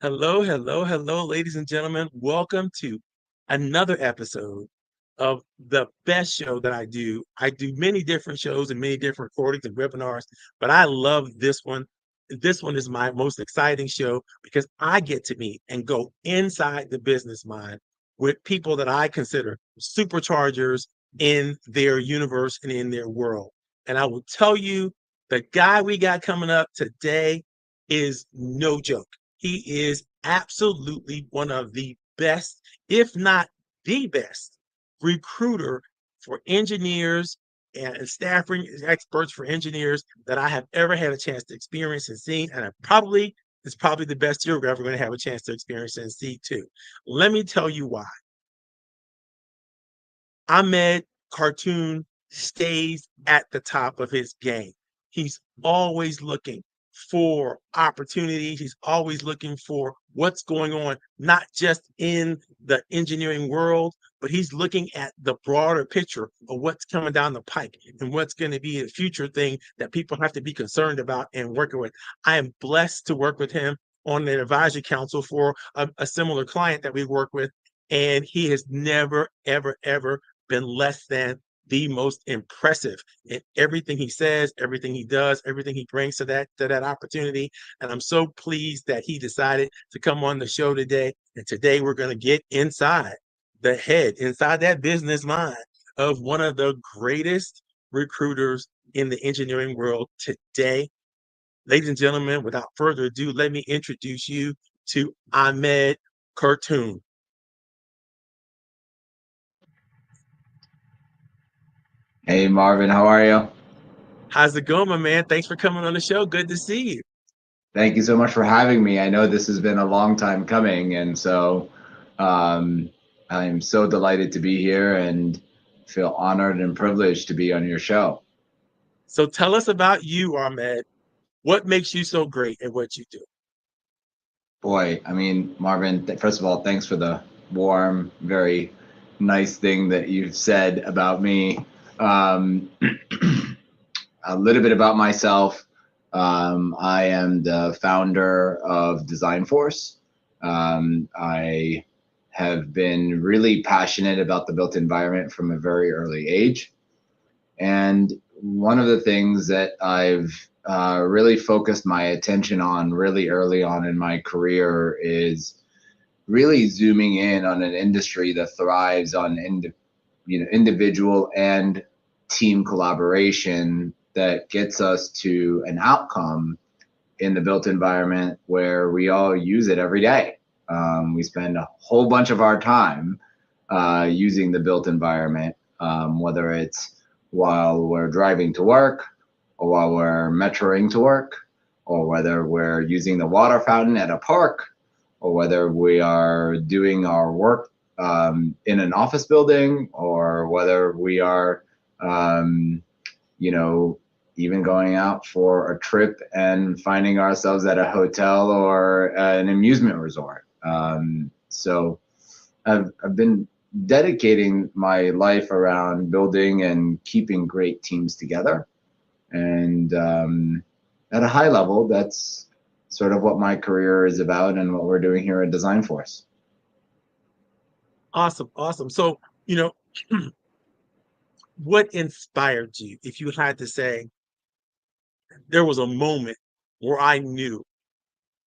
Hello, hello, hello, ladies and gentlemen. Welcome to another episode of the best show that I do. I do many different shows and many different recordings and webinars, but I love this one. This one is my most exciting show because I get to meet and go inside the business mind with people that I consider superchargers in their universe and in their world. And I will tell you, the guy we got coming up today is no joke. He is absolutely one of the best, if not the best, recruiter for engineers and staffing experts for engineers that I have ever had a chance to experience and see. And it's probably the best you're ever going to have a chance to experience and see too. Let me tell you why. Ahmed Kurtom stays at the top of his game. He's always looking for opportunities. He's always looking for what's going on, not just in the engineering world, but he's looking at the broader picture of what's coming down the pike and what's going to be a future thing that people have to be concerned about and working with. I am blessed to work with him on an advisory council for a similar client that we work with. And he has never, ever, ever been less than the most impressive in everything he says, everything he does, everything he brings to that opportunity. And I'm so pleased that he decided to come on the show today. And today we're going to get inside the head, inside that business mind of one of the greatest recruiters in the engineering world today. Ladies and gentlemen, without further ado, let me introduce you to Ahmed Kurtom. Hey Marvin, how are you? How's it going, my man? Thanks for coming on the show. Good to see you. Thank you so much for having me. I know this has been a long time coming, and so um, I'm so delighted to be here and feel honored and privileged to be on your show. So tell us about you, Ahmed. What makes you so great at what you do? Boy, I mean, Marvin, first of all, thanks for the warm, very nice thing that you've said about me. Um, a little bit about myself. I am the founder of DesignForce. I have been really passionate about the built environment from a very early age. And one of the things that I've really focused my attention on really early on in my career is really zooming in on an industry that thrives on individual and team collaboration that gets us to an outcome in the built environment where we all use it every day. We spend a whole bunch of our time using the built environment, whether it's while we're driving to work, or while we're metroing to work, or whether we're using the water fountain at a park, or whether we are doing our work in an office building, or whether we are, um, you know, even going out for a trip and finding ourselves at a hotel or an amusement resort. So I've been dedicating my life around building and keeping great teams together. And at a high level, that's sort of what my career is about and what we're doing here at DesignForce. Awesome, awesome. So, you know, what inspired you? If you had to say, there was a moment where I knew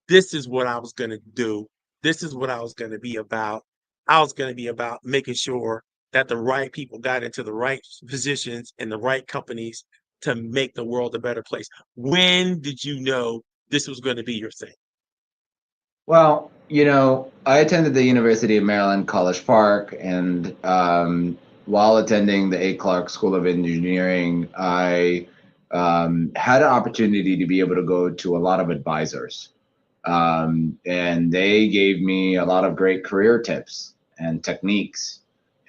this is what I was going to do. This is what I was going to be about. I was going to be about making sure that the right people got into the right positions in the right companies to make the world a better place. When did you know this was going to be your thing? Well, I attended the University of Maryland College Park, and while attending the A. Clark School of Engineering, I had an opportunity to be able to go to a lot of advisors. And they gave me a lot of great career tips and techniques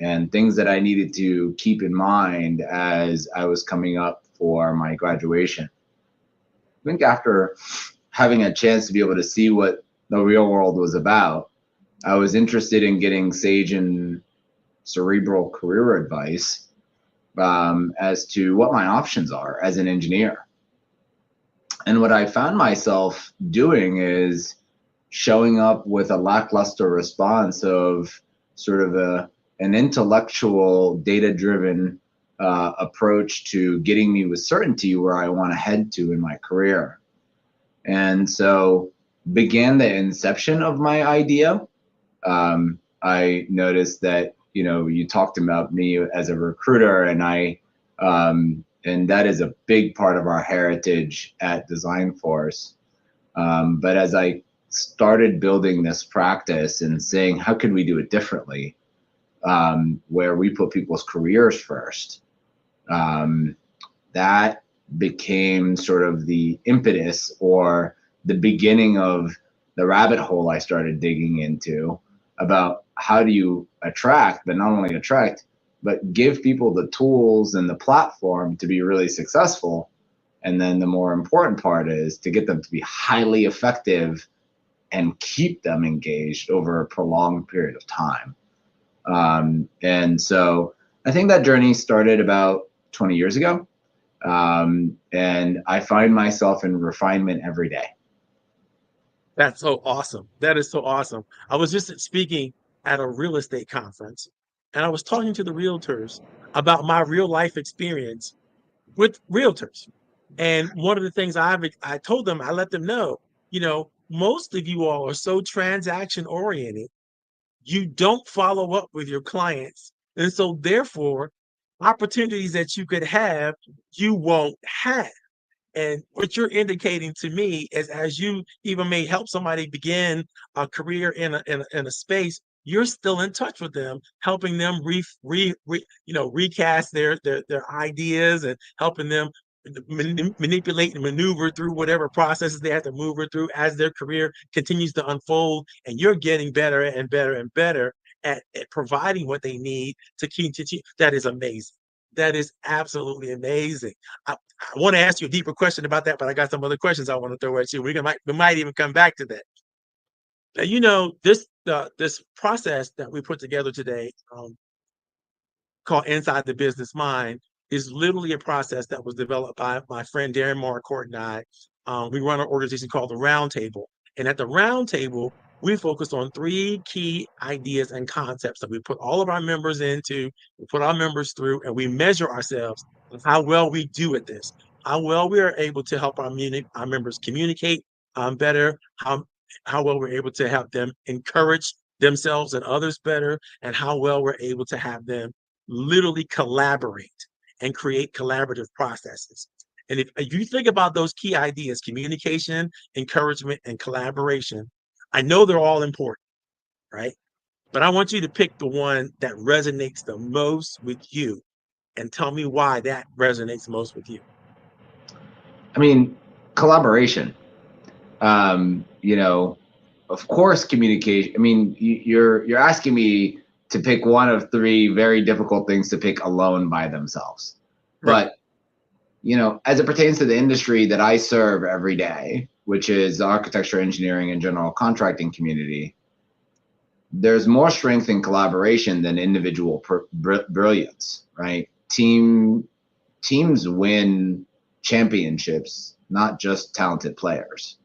and things that I needed to keep in mind as I was coming up for my graduation. I think after having a chance to be able to see what the real world was about, I was interested in getting sage and cerebral career advice as to what my options are as an engineer. And what I found myself doing is showing up with a lackluster response of sort of an intellectual, data-driven approach to getting me with certainty where I want to head to in my career. And so began the inception of my idea. I noticed that, you know, you talked about me as a recruiter, and and that is a big part of our heritage at DesignForce. But as I started building this practice and saying, how could we do it differently, where we put people's careers first, that became sort of the impetus or the beginning of the rabbit hole I started digging into about how do you attract, but not only attract, but give people the tools and the platform to be really successful. And then the more important part is to get them to be highly effective and keep them engaged over a prolonged period of time. And so I think that journey started about 20 years ago. And I find myself in refinement every day. That's so awesome. That is so awesome. I was just speaking at a real estate conference, and I was talking to the realtors about my real life experience with realtors. And one of the things I told them, I let them know, you know, most of you all are so transaction oriented, you don't follow up with your clients. And so therefore, opportunities that you could have, you won't have. And what you're indicating to me is, as you even may help somebody begin a career in a space, you're still in touch with them, helping them recast their ideas and helping them manipulate and maneuver through whatever processes they have to move through as their career continues to unfold. And you're getting better and better and better at providing what they need to keep. That is amazing. That is absolutely amazing. I want to ask you a deeper question about that, but I got some other questions I want to throw at you. We might even come back to that. Now, you know, this process that we put together today, called Inside the Business Mind, is literally a process that was developed by my friend Darren Marcourt and I. We run an organization called the Roundtable, and at the Roundtable, we focus on three key ideas and concepts that we put all of our members into, we put our members through, and we measure ourselves on how well we do at this, how well we are able to help our members communicate better, how well we're able to help them encourage themselves and others better, and how well we're able to have them literally collaborate and create collaborative processes. And if you think about those key ideas, communication, encouragement, and collaboration, I know they're all important, right? But I want you to pick the one that resonates the most with you and tell me why that resonates most with you. I mean, collaboration. You know, of course, communication. I mean, you're asking me to pick one of three very difficult things to pick alone by themselves. Right. But, you know, as it pertains to the industry that I serve every day, which is the architecture, engineering, and general contracting community, there's more strength in collaboration than individual brilliance, right? Teams win championships, not just talented players.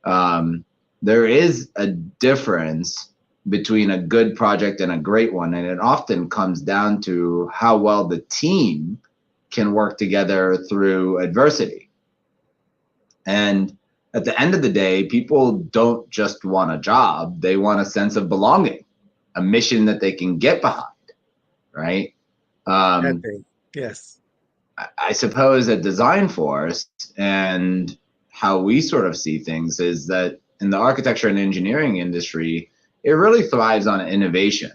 There is a difference between a good project and a great one, and it often comes down to how well the team can work together through adversity. And at the end of the day, people don't just want a job, they want a sense of belonging, a mission that they can get behind, right? Yes. I suppose at DesignForce and how we sort of see things is that in the architecture and engineering industry, it really thrives on innovation.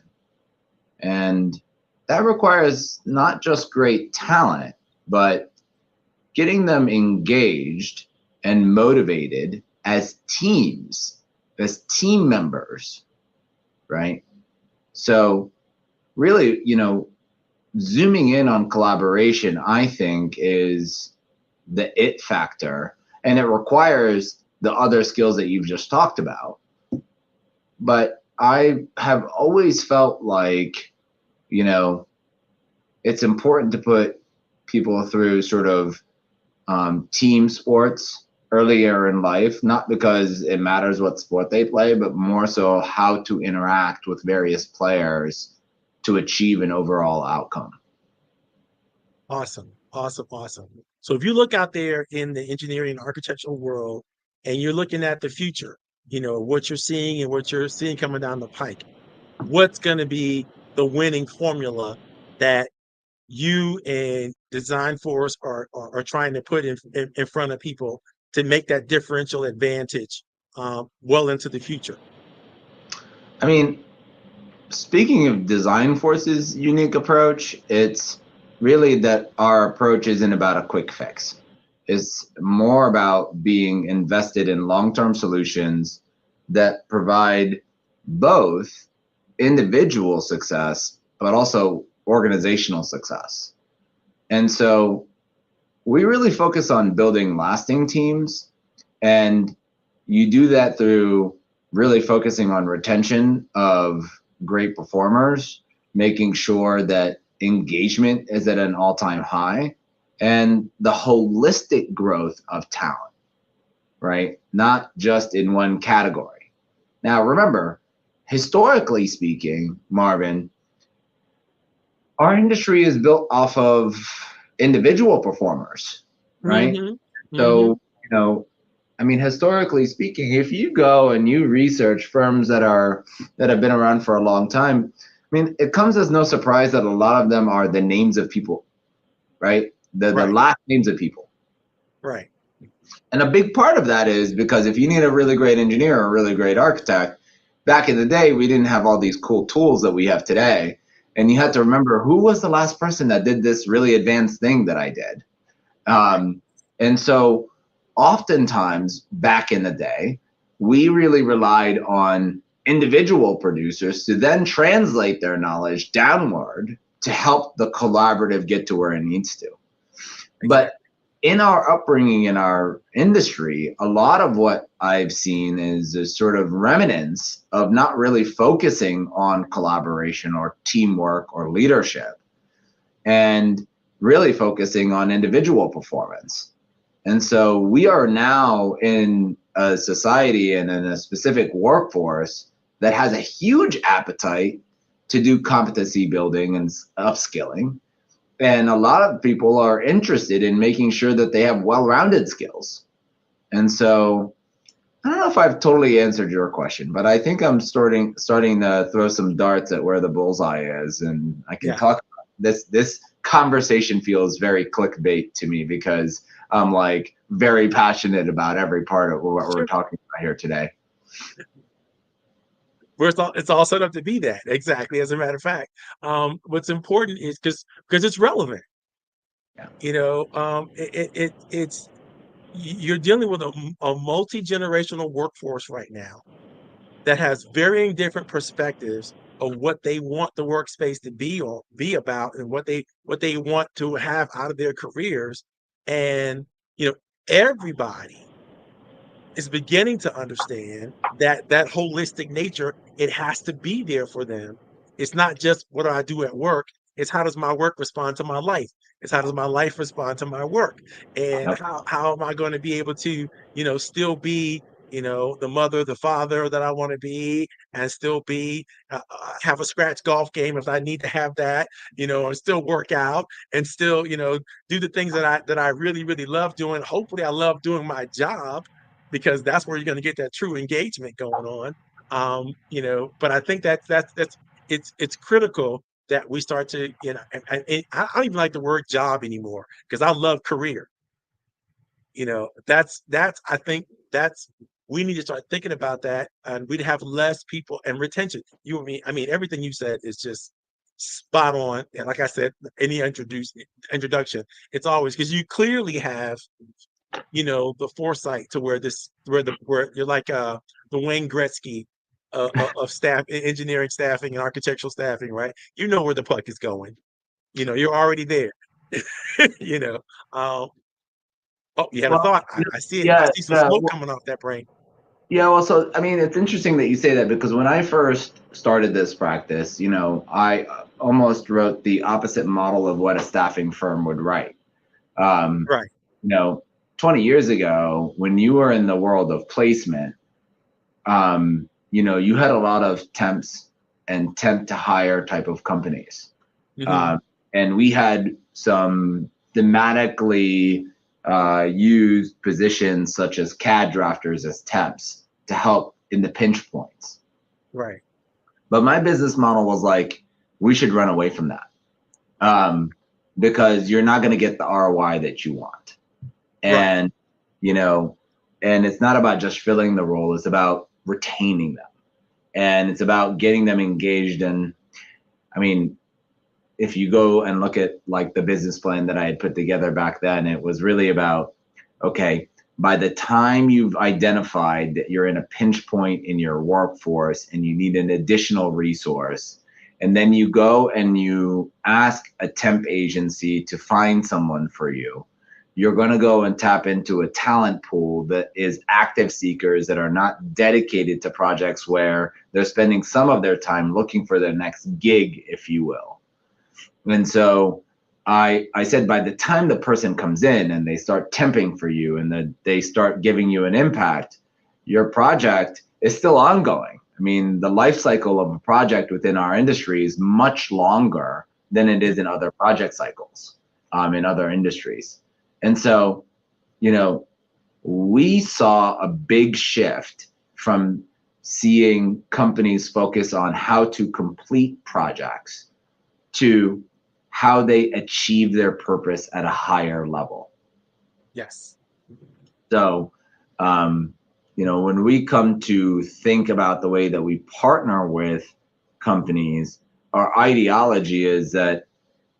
And that requires not just great talent, but getting them engaged and motivated as teams, as team members, right? So really, you know, zooming in on collaboration, I think, is the it factor, and it requires the other skills that you've just talked about. But I have always felt like, you know, it's important to put people through sort of team sports earlier in life, not because it matters what sport they play, but more so how to interact with various players to achieve an overall outcome. Awesome. Awesome. Awesome. So if you look out there in the engineering and architectural world and you're looking at the future, what you're seeing and what you're seeing coming down the pike, what's going to be the winning formula that you and DesignForce are trying to put in front of people to make that differential advantage well into the future? I mean, speaking of DesignForce's unique approach, it's really that our approach isn't about a quick fix. It's more about being invested in long-term solutions that provide both individual success, but also organizational success. And so we really focus on building lasting teams, and you do that through really focusing on retention of great performers, making sure that engagement is at an all-time high, and the holistic growth of talent, right? Not just in one category. Now, remember, historically speaking, Marvin, our industry is built off of individual performers, right? Mm-hmm. Mm-hmm. So, I mean, historically speaking, if you go and you research firms that have been around for a long time, I mean, it comes as no surprise that a lot of them are the names of people, right? The Right. last names of people. Right. And a big part of that is because if you need a really great engineer or a really great architect, back in the day, we didn't have all these cool tools that we have today. And you had to remember, who was the last person that did this really advanced thing that I did? And so oftentimes back in the day, we really relied on individual producers to then translate their knowledge downward to help the collaborative get to where it needs to. But in our upbringing in our industry, a lot of what I've seen is a sort of remnants of not really focusing on collaboration or teamwork or leadership, and really focusing on individual performance. And so we are now in a society and in a specific workforce that has a huge appetite to do competency building and upskilling. And a lot of people are interested in making sure that they have well-rounded skills. And so I don't know if I've totally answered your question, but I think I'm starting to throw some darts at where the bullseye is. And I can talk about this conversation feels very clickbait to me because I'm like very passionate about every part of what we're talking about here today. It's all set up to be that. Exactly. As a matter of fact, what's important is because it's relevant. It's you're dealing with a multi-generational workforce right now that has varying different perspectives of what they want the workspace to be about and what they want to have out of their careers. And everybody is beginning to understand that holistic nature, it has to be there for them. It's not just what do I do at work, it's how does my work respond to my life? It's how does my life respond to my work? And how am I going to be able to, still be, the mother, the father that I want to be, and still be have a scratch golf game if I need to have that, and still work out and still, do the things that I really, really love doing. Hopefully I love doing my job, because that's where you're going to get that true engagement going on. But I think that's it's critical that we start to, and I don't even like the word job anymore because I love career. That's I think that's we need to start thinking about that, and we'd have less people and retention. You and me, I mean, everything you said is just spot on. And like I said, any introduction, it's always because you clearly have the foresight to where you're like the Wayne Gretzky of staff, engineering staffing and architectural staffing, right? You know where the puck is going. You're already there. you know. Um, oh, you had a thought. I see it. I see some smoke coming off that brain. Yeah, well, so I mean, it's interesting that you say that because when I first started this practice, I almost wrote the opposite model of what a staffing firm would write. Right. You know, 20 years ago, when you were in the world of placement, you had a lot of temps and temp to hire type of companies. And we had some thematically used positions such as CAD drafters as temps to help in the pinch points. Right. But my business model was like, we should run away from that, because you're not going to get the ROI that you want. And, and it's not about just filling the role. It's about retaining them. And it's about getting them engaged. And I mean, if you go and look at like the business plan that I had put together back then, it was really about, okay, by the time you've identified that you're in a pinch point in your workforce and you need an additional resource, and then you go and you ask a temp agency to find someone for you, you're going to go and tap into a talent pool that is active seekers that are not dedicated to projects where they're spending some of their time looking for their next gig, if you will. And so I said, by the time the person comes in and they start temping for you and they start giving you an impact, your project is still ongoing. I mean, the life cycle of a project within our industry is much longer than it is in other project cycles, in other industries. And so, we saw a big shift from seeing companies focus on how to complete projects to how they achieve their purpose at a higher level. Yes. So, when we come to think about the way that we partner with companies, our ideology is that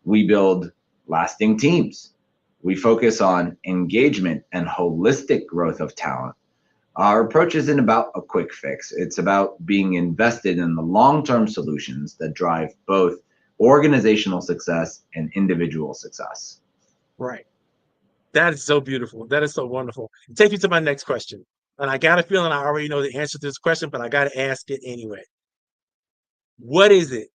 we build lasting teams. We focus on engagement and holistic growth of talent. Our approach isn't about a quick fix. It's about being invested in the long-term solutions that drive both organizational success and individual success. Right. That is so beautiful. That is so wonderful. Take me to my next question. And I got a feeling I already know the answer to this question, but I got to ask it anyway. What is it?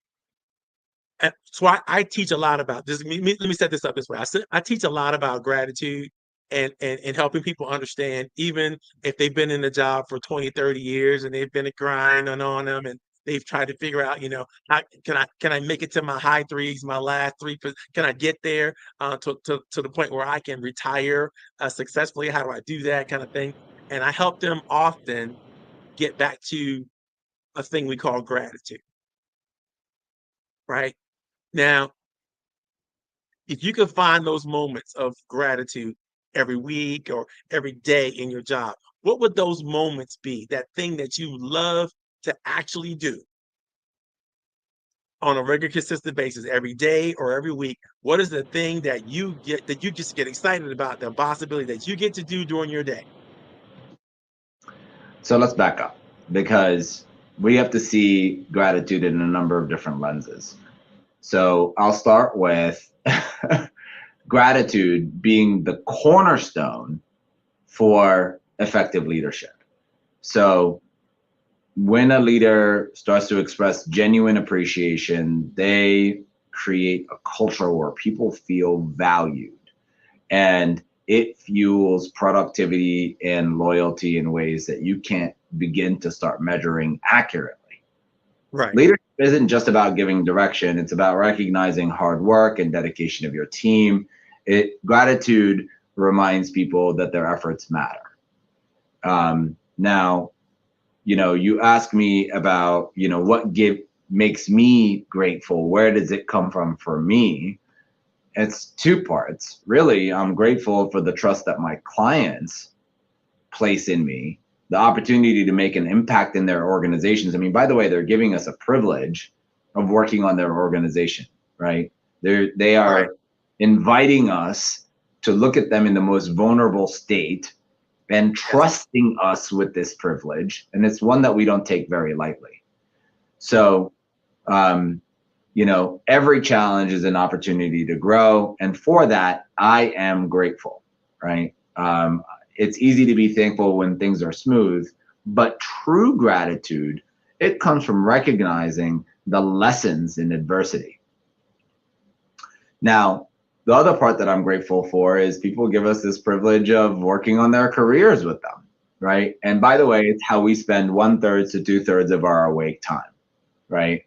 And so I teach a lot about this. Let me set this up this way. I teach a lot about gratitude and helping people understand, even if they've been in the job for 20, 30 years and they've been grinding on them and they've tried to figure out, how can I make it to my high threes, my last three? Can I get there to the point where I can retire successfully? How do I do that kind of thing? And I help them often get back to a thing we call gratitude. Right now, if you can find those moments of gratitude every week or every day in your job, what would those moments be? That thing that you love to actually do on a regular, consistent basis, every day or every week. What is the thing that you just get excited about, the possibility that you get to do during your day? So let's back up, because we have to see gratitude in a number of different lenses. So I'll start with gratitude being the cornerstone for effective leadership. So when a leader starts to express genuine appreciation, they create a culture where people feel valued, and it fuels productivity and loyalty in ways that you can't begin to start measuring accurately. Right. Leadership isn't just about giving direction. It's about recognizing hard work and dedication of your team. Gratitude reminds people that their efforts matter. Now, you ask me about, what makes me grateful. Where does it come from for me? It's two parts. Really, I'm grateful for the trust that my clients place in me, the opportunity to make an impact in their organizations. I mean, by the way, they're giving us a privilege of working on their organization, right? They are Right. inviting us to look at them in the most vulnerable state and trusting us with this privilege. And it's one that we don't take very lightly. So, every challenge is an opportunity to grow. And for that, I am grateful, right? It's easy to be thankful when things are smooth, but true gratitude, it comes from recognizing the lessons in adversity. Now, the other part that I'm grateful for is people give us this privilege of working on their careers with them, right? And by the way, it's how we spend 1/3 to 2/3 of our awake time, right?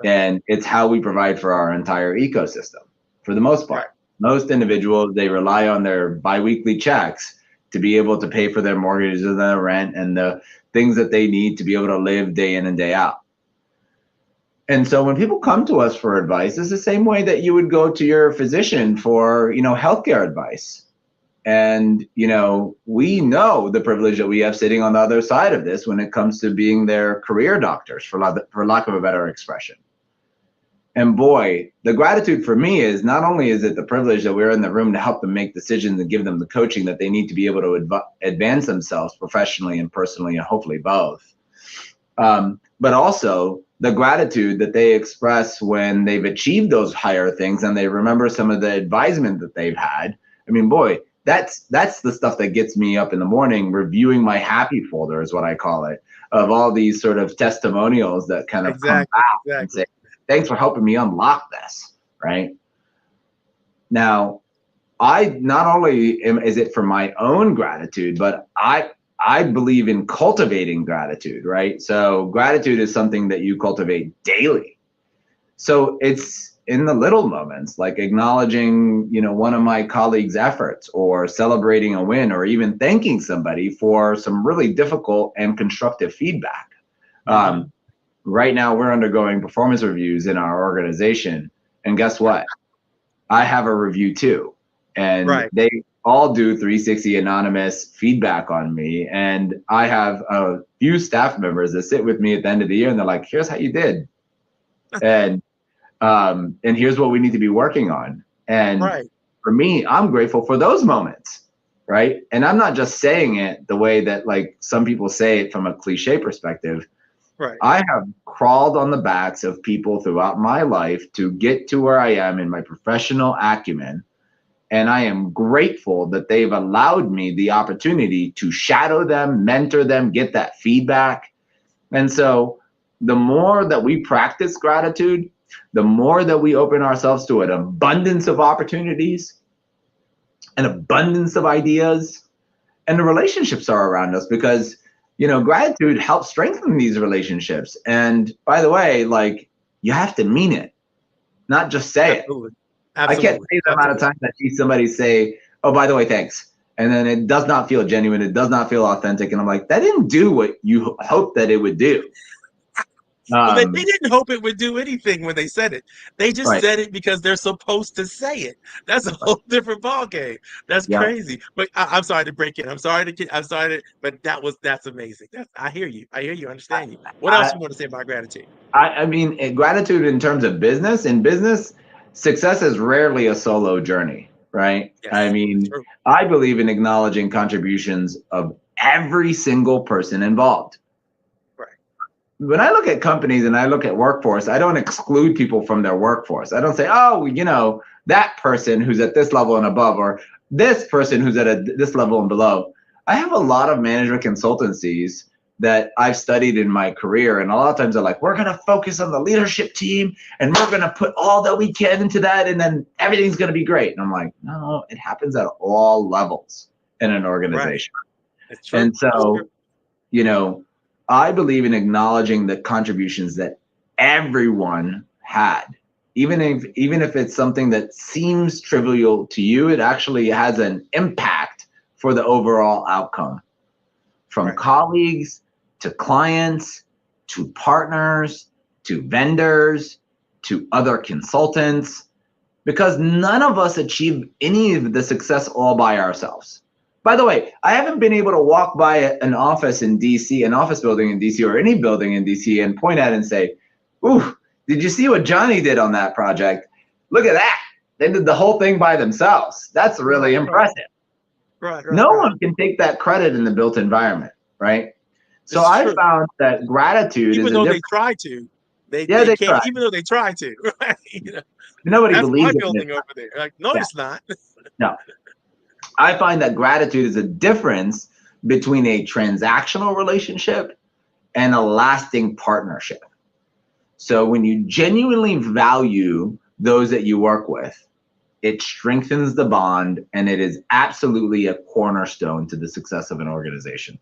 And it's how we provide for our entire ecosystem for the most part. Most individuals, they rely on their biweekly checks to be able to pay for their mortgages and their rent and the things that they need to be able to live day in and day out. And so when people come to us for advice, it's the same way that you would go to your physician for, healthcare advice. And, we know the privilege that we have sitting on the other side of this when it comes to being their career doctors, for lack of a better expression. And boy, the gratitude for me is not only is it the privilege that we're in the room to help them make decisions and give them the coaching that they need to be able to advance themselves professionally and personally, and hopefully both, but also the gratitude that they express when they've achieved those higher things and they remember some of the advisement that they've had. I mean, boy, that's the stuff that gets me up in the morning, reviewing my happy folder is what I call it, of all these sort of testimonials that kind of come out and say, thanks for helping me unlock this, right? Now, I not only is it for my own gratitude, but I believe in cultivating gratitude, right? So gratitude is something that you cultivate daily. So it's in the little moments, like acknowledging, one of my colleagues' efforts, or celebrating a win, or even thanking somebody for some really difficult and constructive feedback. Mm-hmm. Right now, we're undergoing performance reviews in our organization. And guess what? I have a review too. And they all do 360 anonymous feedback on me. And I have a few staff members that sit with me at the end of the year and they're like, here's how you did. And here's what we need to be working on. And for me, I'm grateful for those moments, right? And I'm not just saying it the way that like some people say it from a cliche perspective. Right. I have crawled on the backs of people throughout my life to get to where I am in my professional acumen. And I am grateful that they've allowed me the opportunity to shadow them, mentor them, get that feedback. And so the more that we practice gratitude, the more that we open ourselves to an abundance of opportunities, an abundance of ideas, and the relationships are around us, because gratitude helps strengthen these relationships. And by the way, like, you have to mean it, not just say Absolutely. it. I can't say the amount of times I see somebody say, oh, by the way, thanks. And then it does not feel genuine. It does not feel authentic. And I'm like, that didn't do what you hoped that it would do. Well, they didn't hope it would do anything when they said it. They just said it because they're supposed to say it. That's a whole different ballgame. That's crazy. But I'm sorry to break in. I'm sorry, but that's amazing. I hear you. I understand you. What else you want to say about gratitude? I mean, gratitude in terms of business. In business, success is rarely a solo journey, right? Yes, I mean, I believe in acknowledging contributions of every single person involved. When I look at companies and I look at workforce, I don't exclude people from their workforce. I don't say, oh, that person who's at this level and above, or this person who's at this level and below. I have a lot of management consultancies that I've studied in my career. And a lot of times they're like, we're going to focus on the leadership team and we're going to put all that we can into that. And then everything's going to be great. And I'm like, no, it happens at all levels in an organization. That's true. And so, I believe in acknowledging the contributions that everyone had, even if it's something that seems trivial to you, it actually has an impact for the overall outcome. From colleagues to clients to partners to vendors to other consultants, because none of us achieve any of the success all by ourselves. By the way, I haven't been able to walk by an office in DC, an office building in DC, or any building in DC and point at it and say, ooh, did you see what Johnny did on that project? Look at that. They did the whole thing by themselves. That's really impressive. No one can take that credit in the built environment, right? So I found that gratitude, even though they try to, they can't, try. Even though they try to, right? Nobody believes my building over there. Like, no, it's not. No. I find that gratitude is a difference between a transactional relationship and a lasting partnership. So when you genuinely value those that you work with, it strengthens the bond, and it is absolutely a cornerstone to the success of an organization.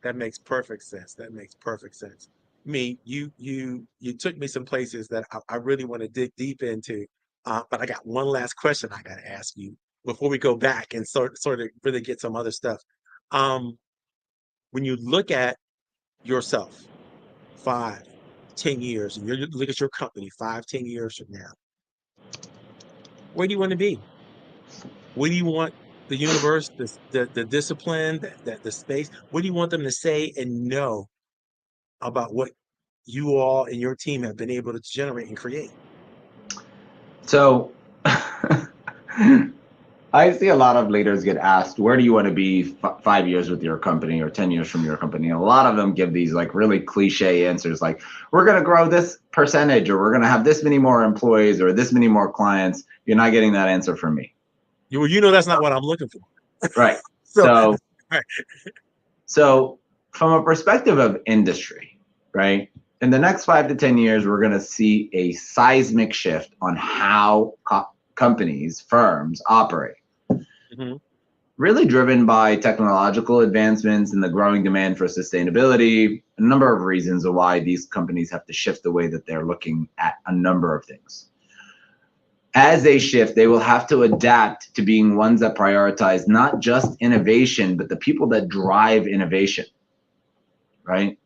That makes perfect sense. That makes perfect sense. Me, you took me some places that I really want to dig deep into. But I got one last question I got to ask you before we go back and sort of really get some other stuff. Um, when you look at yourself 5, 10 years, and you look at your company 5, 10 years from now, where do you want to be? What do you want the universe, the discipline, the space? What do you want them to say and know about what you all and your team have been able to generate and create? So I see a lot of leaders get asked, where do you want to be 5 years with your company or 10 years from your company? And a lot of them give these like really cliche answers like, we're going to grow this percentage, or we're going to have this many more employees or this many more clients. You're not getting that answer from me. You know that's not what I'm looking for. Right. So, So, right. so from a perspective of industry, right? In the next 5 to 10 years, we're going to see a seismic shift on how companies, firms operate. Mhm. Really driven by technological advancements and the growing demand for sustainability, a number of reasons of why these companies have to shift the way that they're looking at a number of things. As they shift, they will have to adapt to being ones that prioritize not just innovation, but the people that drive innovation, right?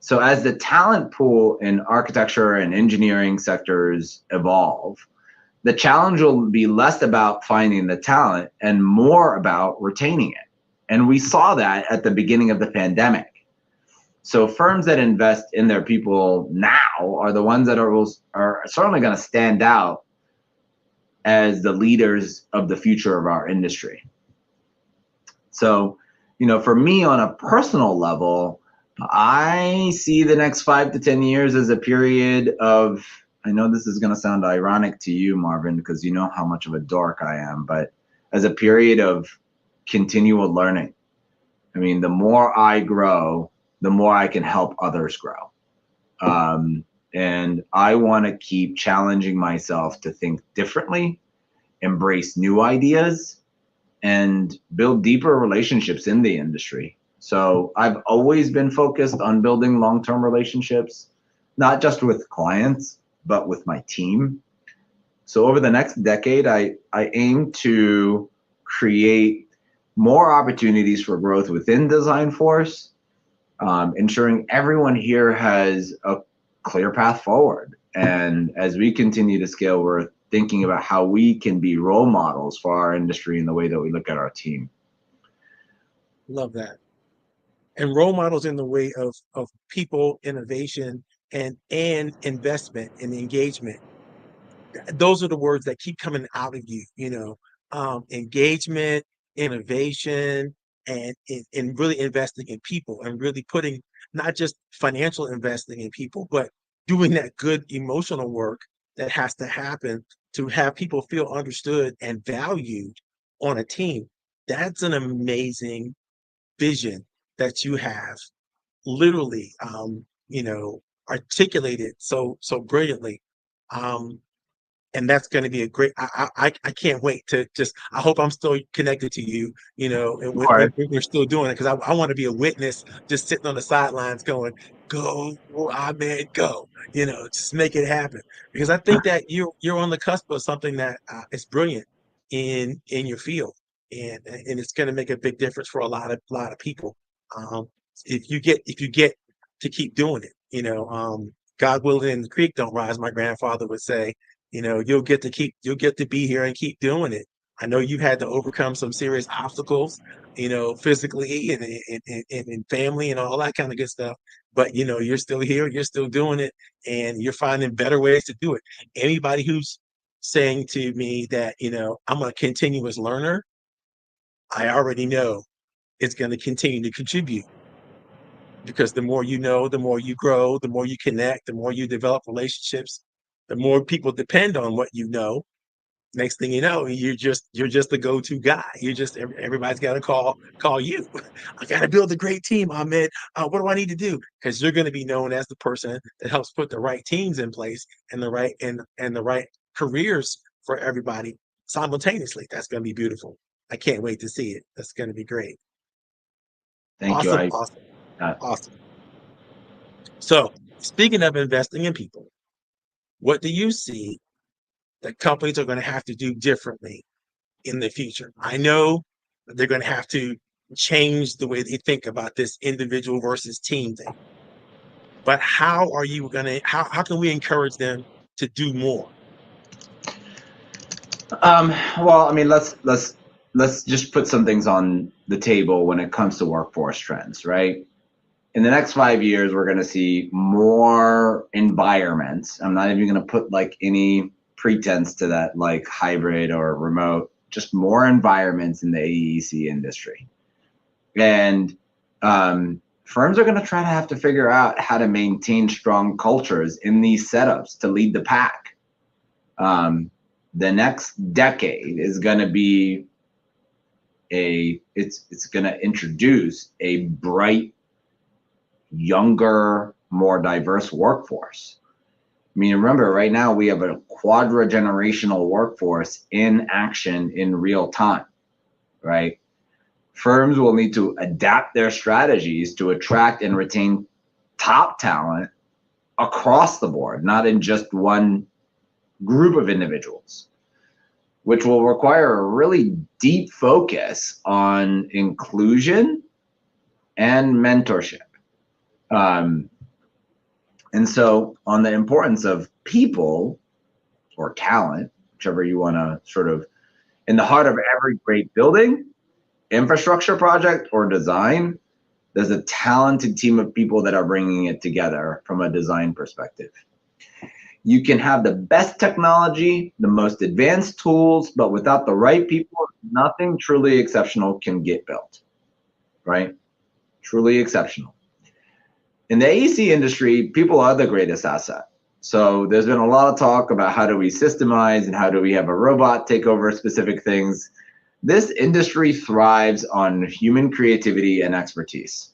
So as the talent pool in architecture and engineering sectors evolve, the challenge will be less about finding the talent and more about retaining it. And we saw that at the beginning of the pandemic. So firms that invest in their people now are the ones that are certainly going to stand out as the leaders of the future of our industry. So, for me on a personal level, I see the next 5 to 10 years as a period of, I know this is going to sound ironic to you, Marvin, because you know how much of a dork I am, but as a period of continual learning. I mean, the more I grow, the more I can help others grow. And I want to keep challenging myself to think differently, embrace new ideas, and build deeper relationships in the industry. So I've always been focused on building long-term relationships, not just with clients, but with my team. So over the next decade, I aim to create more opportunities for growth within DesignForce, ensuring everyone here has a clear path forward. And as we continue to scale, we're thinking about how we can be role models for our industry in the way that we look at our team. Love that. And role models in the way of people, innovation, and investment and engagement. Those are the words that keep coming out of you, engagement, innovation, and really investing in people and really putting not just financial investing in people, but doing that good emotional work that has to happen to have people feel understood and valued on a team. That's an amazing vision that you have literally, articulated so brilliantly. Um, and that's going to be a great. I can't wait to just. I hope I'm still connected to you, and Of course. when we're still doing it, because I want to be a witness, just sitting on the sidelines, going, "Go, Ahmed, go!" Just make it happen. Because I think that you're on the cusp of something that is brilliant in your field, and it's going to make a big difference for a lot of people. Um, if you get to keep doing it, God willing, and the creek don't rise. My grandfather would say, you'll get to be here and keep doing it. I know you had to overcome some serious obstacles, physically and in family and all that kind of good stuff. But you're still here, you're still doing it, and you're finding better ways to do it. Anybody who's saying to me that, I'm a continuous learner, I already know it's going to continue to contribute, because the more you know, the more you grow, the more you connect, the more you develop relationships, the more people depend on what you know. Next thing you know, you're just the go-to guy. Everybody's got to call you. I got to build a great team, Ahmed. What do I need to do? Because you're going to be known as the person that helps put the right teams in place and the right careers for everybody simultaneously. That's going to be beautiful. I can't wait to see it. That's going to be great. Thank you. Awesome, awesome, awesome. So speaking of investing in people, what do you see that companies are going to have to do differently in the future? I know that they're going to have to change the way they think about this individual versus team thing. But how are you going to, how can we encourage them to do more? Well, I mean, let's just put some things on the table when it comes to workforce trends, right? In the next 5 years, we're going to see more environments. I'm not even going to put like any pretense to that, like hybrid or remote, just more environments in the AEC industry. And firms are going to try to have to figure out how to maintain strong cultures in these setups to lead the pack. The next decade is going to be it's going to introduce a bright, younger, more diverse workforce. I mean, remember, right now we have a quadra-generational workforce in action in real time, right? Firms will need to adapt their strategies to attract and retain top talent across the board, not in just one group of individuals, which will require a really deep focus on inclusion and mentorship. And so on the importance of people or talent, whichever you want to sort of, in the heart of every great building, infrastructure project, or design, there's a talented team of people that are bringing it together from a design perspective. You can have the best technology, the most advanced tools, but without the right people, nothing truly exceptional can get built, right? Truly exceptional. In the AEC industry, people are the greatest asset. So there's been a lot of talk about how do we systemize and how do we have a robot take over specific things. This industry thrives on human creativity and expertise.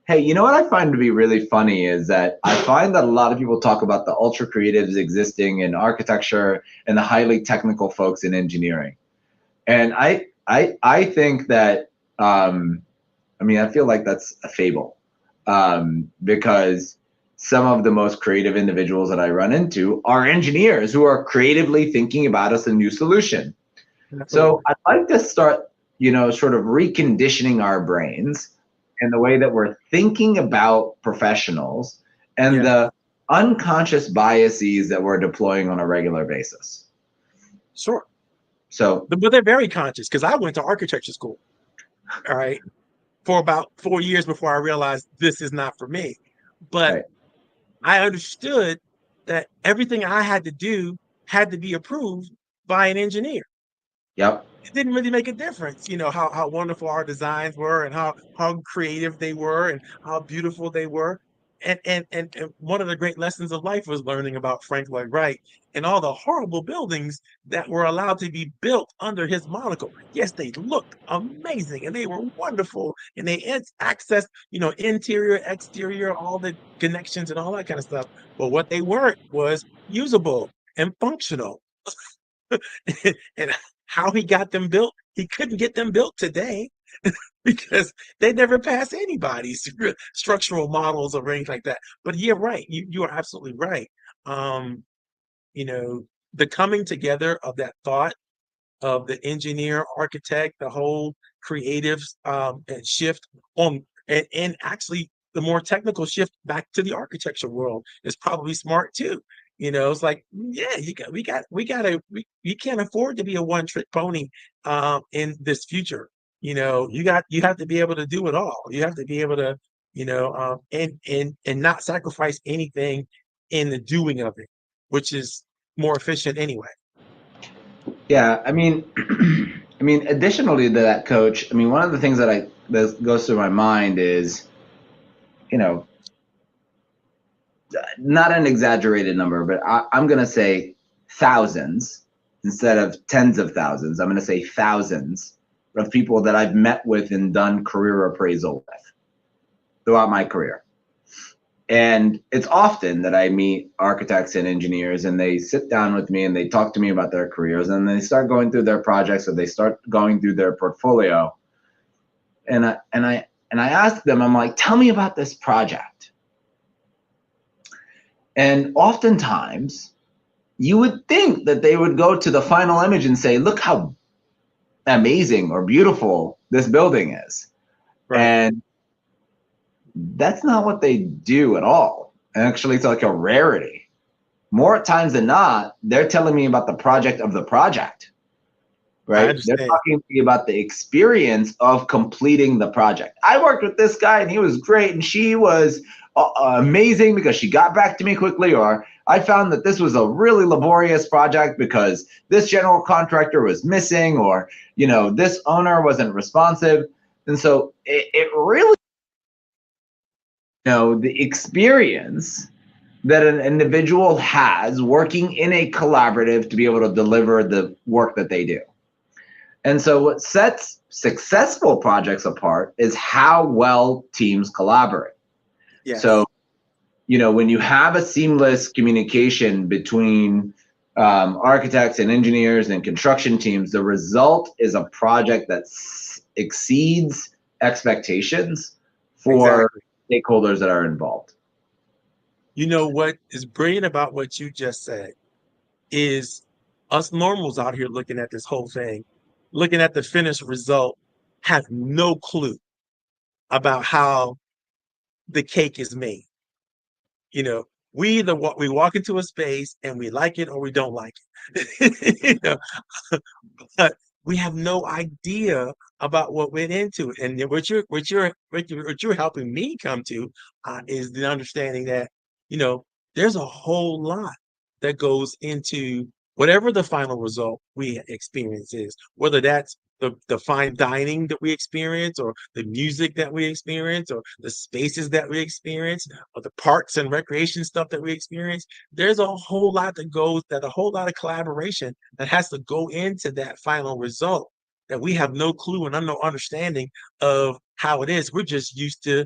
Hey, you know what I find to be really funny is that I find that a lot of people talk about the ultra creatives existing in architecture and the highly technical folks in engineering. And I think that, I mean, I feel like that's a fable, because some of the most creative individuals that I run into are engineers who are creatively thinking about us a new solution. So I'd like to start, you know, sort of reconditioning our brains in the way that we're thinking about professionals and the unconscious biases that we're deploying on a regular basis. Sure. So, but they're very conscious, because I went to architecture school, all right, for about 4 years before I realized this is not for me. But I understood that everything I had to do had to be approved by an engineer. Yep. It didn't really make a difference, you know, how wonderful our designs were and how creative they were and how beautiful they were. And one of the great lessons of life was learning about Frank Lloyd Wright and all the horrible buildings that were allowed to be built under his monocle. Yes, they looked amazing and they were wonderful and they accessed, you know, interior, exterior, all the connections and all that kind of stuff. But what they weren't was usable and functional. And how he got them built, he couldn't get them built today because they never pass anybody's structural models or anything like that. But you're right. You are absolutely right. You know, the coming together of that thought of the engineer, architect, the whole creative and shift on, and actually the more technical shift back to the architecture world is probably smart too. You know, it's like, yeah, you can't afford to be a one-trick pony in this future. You know, you have to be able to do it all. You have to be able to, you know, and not sacrifice anything in the doing of it, which is more efficient anyway. Yeah, I mean, additionally to that, Coach, I mean, one of the things that goes through my mind is, you know, not an exaggerated number, but I'm going to say thousands instead of tens of thousands. I'm going to say thousands of people that I've met with and done career appraisal with throughout my career. And it's often that I meet architects and engineers and they sit down with me and they talk to me about their careers and they start going through their projects or they start going through their portfolio. And I ask them, I'm like, tell me about this project. And oftentimes you would think that they would go to the final image and say, look how amazing or beautiful this building is. Right. And that's not what they do at all. Actually, it's like a rarity. More times than not, they're telling me about the project of the project, I right? They're understand. talking to me about the experience of completing the project. I worked with this guy and he was great and she was amazing because she got back to me quickly, or I found that this was a really laborious project because this general contractor was missing, or, you know, this owner wasn't responsive. And so it really, you know, the experience that an individual has working in a collaborative to be able to deliver the work that they do. And so what sets successful projects apart is how well teams collaborate. Yes. So, you know, when you have a seamless communication between architects and engineers and construction teams, the result is a project that exceeds expectations for stakeholders that are involved. You know what is brilliant about what you just said is us normals out here looking at this whole thing, looking at the finished result, have no clue about how the cake is made. You know, we either we walk into a space and we like it or we don't like it. You know, but we have no idea about what went into it. And what you're helping me come to is the understanding that, you know, there's a whole lot that goes into whatever the final result we experience is, whether that's the fine dining that we experience, or the music that we experience, or the spaces that we experience, or the parks and recreation stuff that we experience. There's a whole lot a whole lot of collaboration that has to go into that final result that we have no clue and no understanding of how it is. We're just used to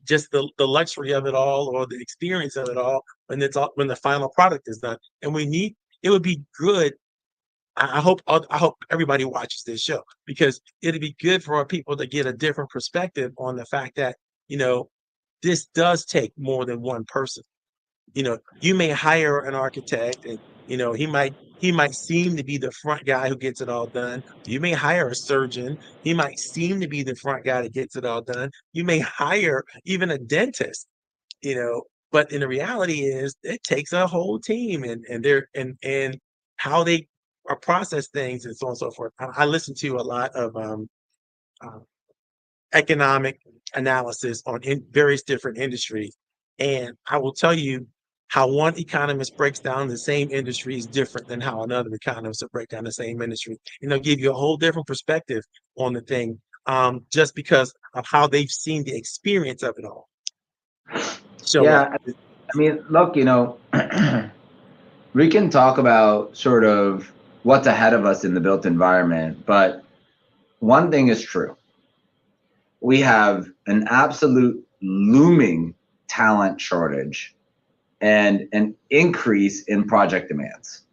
just the luxury of it all, or the experience of it all, when the final product is done. And it would be good. I hope everybody watches this show, because it'd be good for our people to get a different perspective on the fact that, you know, this does take more than one person. You know, you may hire an architect and, you know, he might seem to be the front guy who gets it all done. You may hire a surgeon. He might seem to be the front guy that gets it all done. You may hire even a dentist, you know, but in the reality is it takes a whole team, and how they process things and so on and so forth. I listen to a lot of uh, economic analysis on various different industries. And I will tell you how one economist breaks down the same industry is different than how another economist will break down the same industry. And they'll give you a whole different perspective on the thing, just because of how they've seen the experience of it all show up. Yeah, I mean, look, you know, we can talk about sort of what's ahead of us in the built environment, but one thing is true. We have an absolute looming talent shortage and an increase in project demands. Yeah.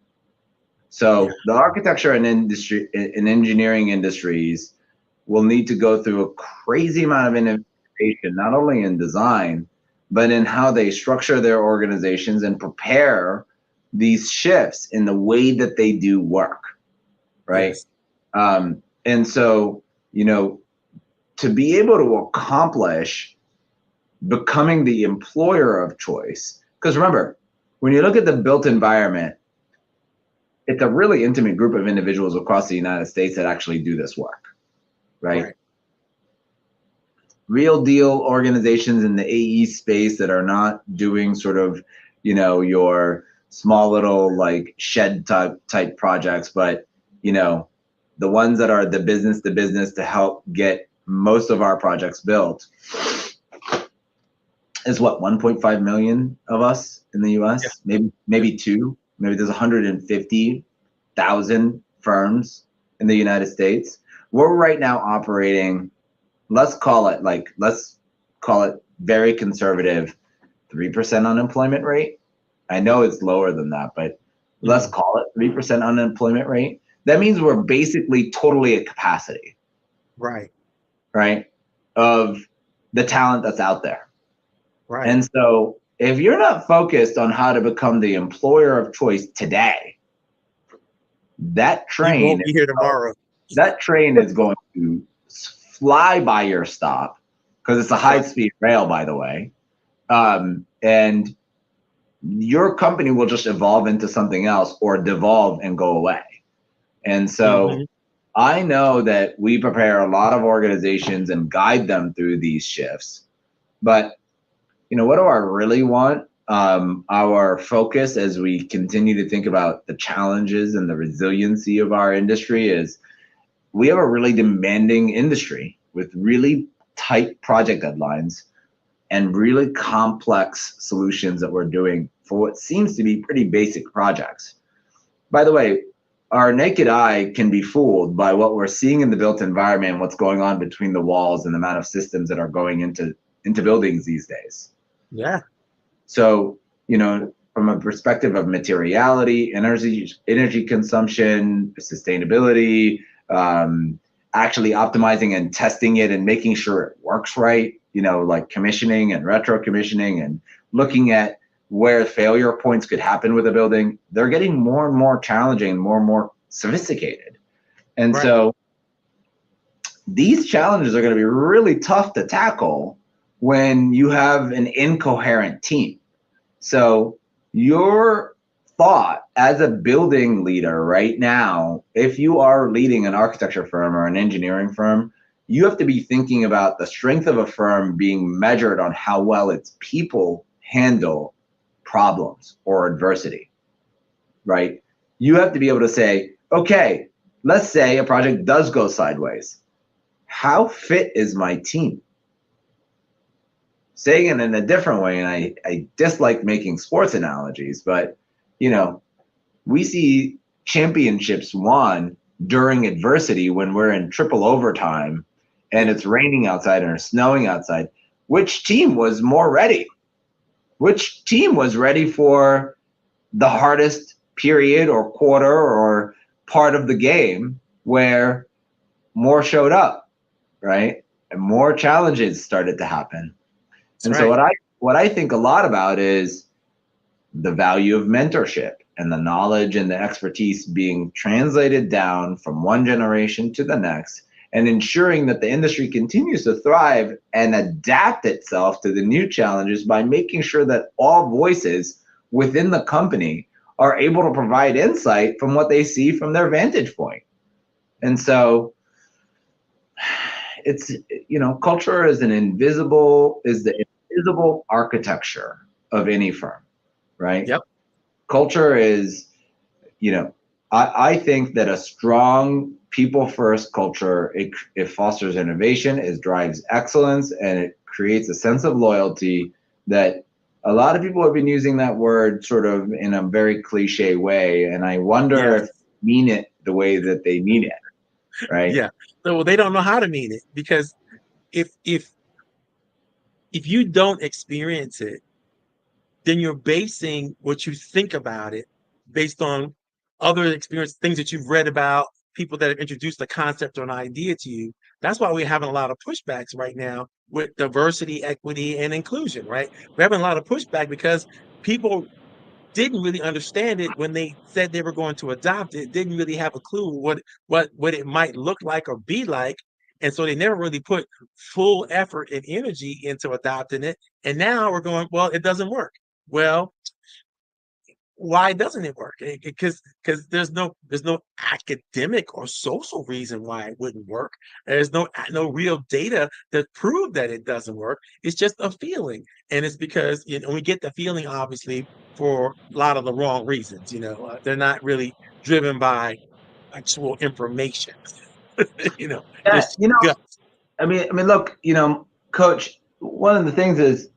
So the architecture and engineering industries will need to go through a crazy amount of innovation, not only in design, but in how they structure their organizations and prepare these shifts in the way that they do work, right? Yes. And so, you know, to be able to accomplish becoming the employer of choice, because remember, when you look at the built environment, it's a really intimate group of individuals across the United States that actually do this work, right? Right. Real deal organizations in the AE space that are not doing sort of, you know, your small little like shed type projects, but, you know, the ones that are the business to help get most of our projects built is what, 1.5 million of us in the US, Yeah. maybe two, maybe there's 150,000 firms in the United States. We're right now operating, let's call it very conservative, 3% unemployment rate. I know it's lower than that, but let's call it 3% unemployment rate. That means we're basically totally at capacity. Right. Right? Of the talent that's out there. Right. And so if you're not focused on how to become the employer of choice today, that train, you won't be here tomorrow. That train is going to fly by your stop, because it's a high-speed rail, by the way. And your company will just evolve into something else or devolve and go away. And so I know that we prepare a lot of organizations and guide them through these shifts. But, you know, what do I really want? Our focus as we continue to think about the challenges and the resiliency of our industry is we have a really demanding industry with really tight project deadlines and really complex solutions that we're doing for what seems to be pretty basic projects. By the way, our naked eye can be fooled by what we're seeing in the built environment and what's going on between the walls and the amount of systems that are going into buildings these days. Yeah. So, you know, from a perspective of materiality, energy consumption, sustainability, actually optimizing and testing it and making sure it works right, you know, like commissioning and retro commissioning and looking at where failure points could happen with a building, they're getting more and more challenging, more and more sophisticated. And so these challenges are going to be really tough to tackle when you have an incoherent team. So your thought as a building leader right now, if you are leading an architecture firm or an engineering firm, you have to be thinking about the strength of a firm being measured on how well its people handle problems or adversity, right? You have to be able to say, okay, let's say a project does go sideways. How fit is my team? Saying it in a different way, and I dislike making sports analogies, but you know, we see championships won during adversity when we're in triple overtime and it's raining outside or snowing outside. Which team was more ready? Which team was ready for the hardest period or quarter or part of the game where more showed up, right? And more challenges started to happen. And so what I think a lot about is the value of mentorship and the knowledge and the expertise being translated down from one generation to the next, and ensuring that the industry continues to thrive and adapt itself to the new challenges by making sure that all voices within the company are able to provide insight from what they see from their vantage point. And so it's, you know, culture is the invisible architecture of any firm, right? Yep. Culture is, you know, I think that a strong people-first culture, it fosters innovation, it drives excellence, and it creates a sense of loyalty that a lot of people have been using that word sort of in a very cliche way, and I wonder if they mean it the way that they mean it, right? Yeah. So they don't know how to mean it, because if you don't experience it, then you're basing what you think about it based on other experience, things that you've read about, people that have introduced a concept or an idea to you. That's why we're having a lot of pushbacks right now with diversity, equity, and inclusion, right? We're having a lot of pushback because people didn't really understand it when they said they were going to adopt it, didn't really have a clue what it might look like or be like. And so they never really put full effort and energy into adopting it. And now we're going, well, it doesn't work. Well, why doesn't it work? Because there's no academic or social reason why it wouldn't work. There's no real data that prove that it doesn't work. It's just a feeling, and it's because, you know, we get the feeling obviously for a lot of the wrong reasons. You know, they're not really driven by actual information. You know, Yeah, just you know, guts. I mean, look, you know, Coach, one of the things is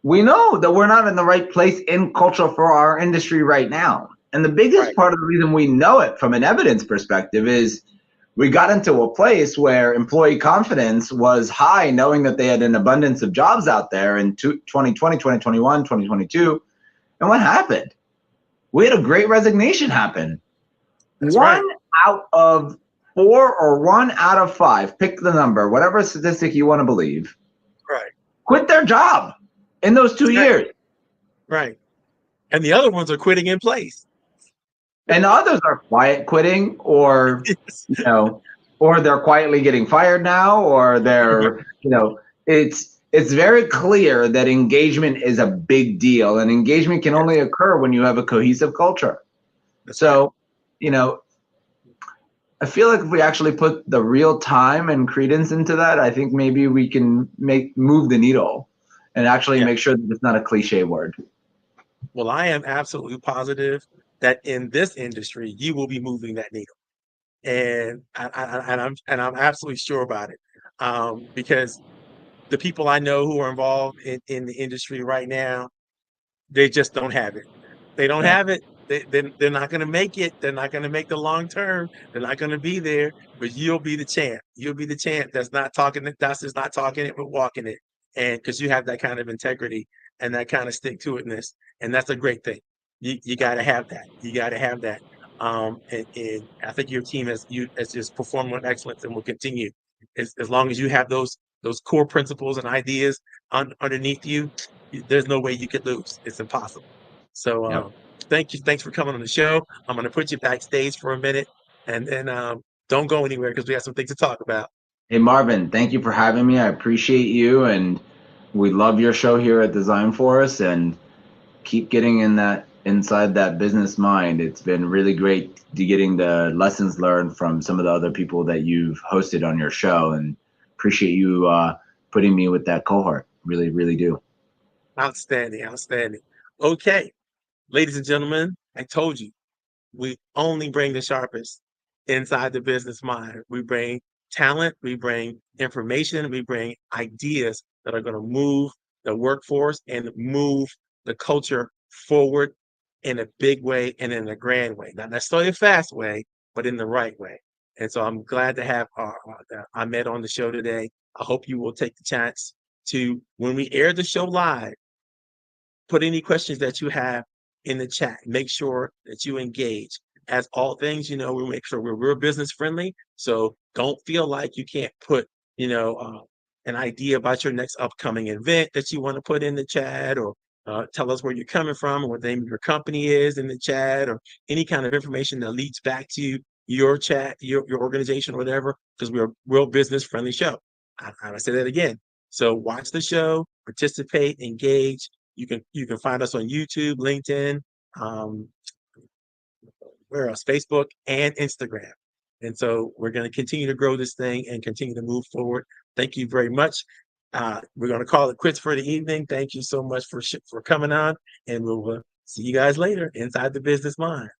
we know that we're not in the right place in culture for our industry right now. And the biggest part of the reason we know it from an evidence perspective is we got into a place where employee confidence was high, knowing that they had an abundance of jobs out there in 2020, 2021, 2022. And what happened? We had a great resignation happen. That's One right. out of 4 or 1 out of 5, pick the number, whatever statistic you want to believe, Right. quit their job in those 2 years. Right. And the other ones are quitting in place. And the others are quiet quitting, or, Yes. or they're quietly getting fired now, or they're, it's very clear that engagement is a big deal, and engagement can only occur when you have a cohesive culture. So, I feel like if we actually put the real time and credence into that, I think maybe we can move the needle and actually make sure that it's not a cliche word. Well, I am absolutely positive that in this industry, you will be moving that needle. And I'm absolutely sure about it. Because the people I know who are involved in the industry right now, they just don't have it. They don't Yeah. have it. They're not going to make it. They're not going to make the long term. They're not going to be there. But you'll be the champ. You'll be the champ that's not talking it. That's just not talking it, but walking it. And because you have that kind of integrity and that kind of stick to itness, and that's a great thing. You got to have that. You got to have that. And I think your team has just performed with excellence and will continue as long as you have those core principles and ideas underneath you. There's no way you could lose. It's impossible. So thank you. Thanks for coming on the show. I'm going to put you backstage for a minute, and then don't go anywhere because we have some things to talk about. Hey, Marvin, thank you for having me. I appreciate you, and we love your show here at DesignForce, and keep getting inside that business mind. It's been really great getting the lessons learned from some of the other people that you've hosted on your show, and appreciate you putting me with that cohort. Really, really do. Outstanding. Outstanding. Okay, ladies and gentlemen, I told you we only bring the sharpest inside the business mind. We bring talent, we bring information, we bring ideas that are going to move the workforce and move the culture forward in a big way and in a grand way. Not necessarily a fast way, but in the right way. And so I'm glad to have Ahmed on the show today. I hope you will take the chance to, when we air the show live, put any questions that you have in the chat. Make sure that you engage. As all things, we make sure we're real business friendly. So don't feel like you can't put, an idea about your next upcoming event that you want to put in the chat, or tell us where you're coming from and what the name of your company is in the chat, or any kind of information that leads back to your chat, your organization, or whatever, because we're a real business friendly show. I say that again. So watch the show, participate, engage. You can find us on YouTube, LinkedIn, where else? Facebook and Instagram. And so we're going to continue to grow this thing and continue to move forward. Thank you very much. We're going to call it quits for the evening. Thank you so much for coming on, and we'll see you guys later inside the business mind.